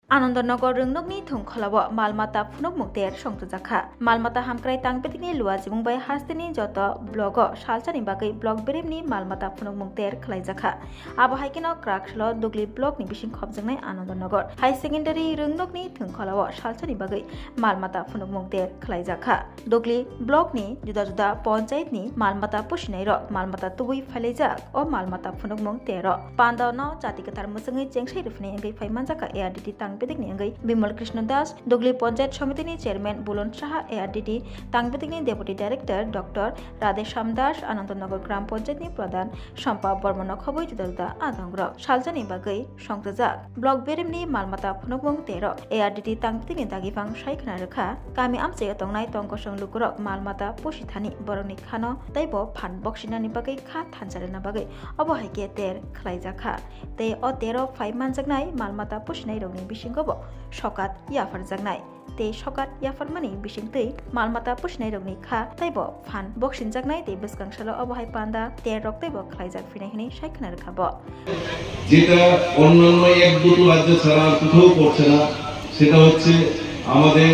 आनन्दनगर रोंनकनि थुंखलाव मालमाता फुनक मुक्तेर संतजाखा मालमाता हामक्राय तांपेतिनि लुआ जिमुंबाय हास्तेनि जत ब्लग सालसानि बागै ब्लग बेरेमनि मालमाता फुनक मुक्तेर खलायजाखा आबहायकेनो क्राकसल दुगली ब्लगनि बिसिं खबजोंनाय आनन्दनगर हाई सेकेन्डारि रोंनकनि थुंखलाव सालसानि बागै मालमाता फुनक मुक्तेर खलायजाखा दुगली ब्लगनि जुदा जुदा पंचायतनि मालमाता पुसिनाय र मालमाता तुबुय फायलायजाक अ मालमाता फुनक मुक्तेर पान्दावनाव जातिकथार मुसङै जेंसाय रुफनाय अंगै फायमानजाखा एआरडीटी तांपेतिकनि अंगै बिमल कृष्ण दास दुगली पंचायत समितिनि चेयरमैन बुलन साहा एआरडीटी तांपेतिकनि deputy director doctor Radheshyam Das Anandanagar ग्राम पंचायतनि प्रधान शम्पा बर्मन खबै जुदा जुदा आदंग्र सालजानि बागै संतजाक ब्लक बेरेमनि मालमाता फुनकमुं तेर एआरडीटी तांपेतिकनि दागिफां सायखना रोखा गामि आमचे तंनाय तंकसं लुकुरक मालमाता पुसिथानि बरंनि खानो तैबो फान बक्सिनानि बागै खा थानसारना बागै अबहायके तेर खलायजाखा ते अ तेर फाइ मानजागनाय मालमाता पुसिनाय रंनि बिसिंगबो सकात याफार जागनाय ते सकात याफार मानि बिसिंतै मालमाता पुसिनाय रंनि खा तैबो फान बक्सिन जागनाय ते बिसकांसाल अबहाय पान्दा तेर रक तैबो खलायजाक फिनाय हिनि सायखना रखाबो যেটা অন্যান্য এক দুটো রাজ্য ছাড়া কোথাও করছে না সেটা হচ্ছে আমাদের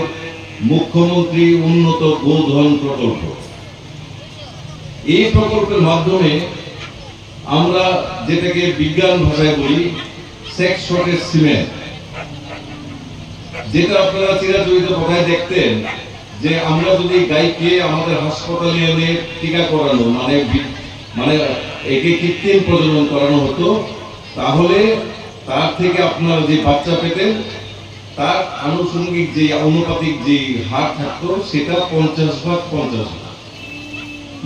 মুখ্যমন্ত্রী উন্নত গোধন প্রকল্প। এই প্রকল্পের মাধ্যমে আমরা যেটাকে বিজ্ঞান ভাষায় বলি সেক্স শর্টেজ সিমেন্ট, যেটা আপনারা চিরাচরিত কথায় দেখতেন যে আমরা যদি গাইকে আমাদের হাসপাতালে এনে টিকা করানো মানে একে কৃত্রিম প্রজনন করানো হতো, তাহলে তার থেকে আপনারা যে বাচ্চা পেতেন তার আনুষঙ্গিক যে অনুপাতিক যে হার থাকতো সেটা 50/50,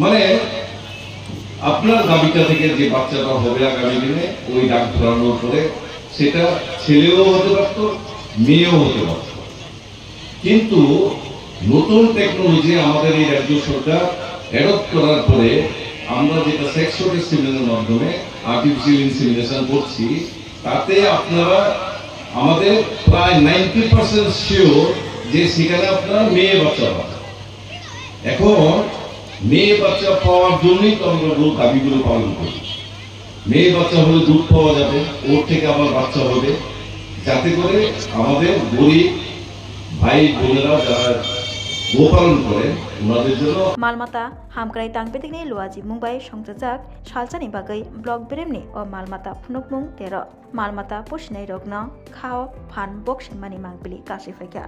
মানে আপনার দাবিটা থেকে যে বাচ্চাটা হবে আগামী দিনে ওই ডাক ধরানোর পরে সেটা ছেলেও হতে পারতো মেয়েও হতে পারত। কিন্তু নতুন টেকনোলজি আমাদের এই রাজ্য সরকার অ্যাডপ্ট করার পরে আমরা যেটা সেক্স শর্টেজ সিমেন্টের মাধ্যমে আর্টিফিশিয়াল ইনসেমিনেশন করছি, তাতে আপনারা আমাদের প্রায় 90% শিওর যে সেখানে আপনারা মেয়ে বাচ্চা পাবেন। এখন মেয়ে বাচ্চা পাওয়ার জন্যই তো আমরা দাবিগুলো পালন করি। মেয়ে বাচ্চা হলে দুধ পাওয়া যাবে, ওর থেকে আবার বাচ্চা হবে, যাতে করে আমাদের গরিব ভাই বোনেরা যারা গোপালন করে ওনাদের জন্য मालमाता हामक्राय तांपेतिकनि लुआजी मुंबाई संतजाक सालसानि बागै ब्लक बेरेमनि अ मालमाता फुनकमुं तेर मालमाता पुसिनाय रगन खाओ फान बक्सिन मानि मांगबिलि कासि फैका।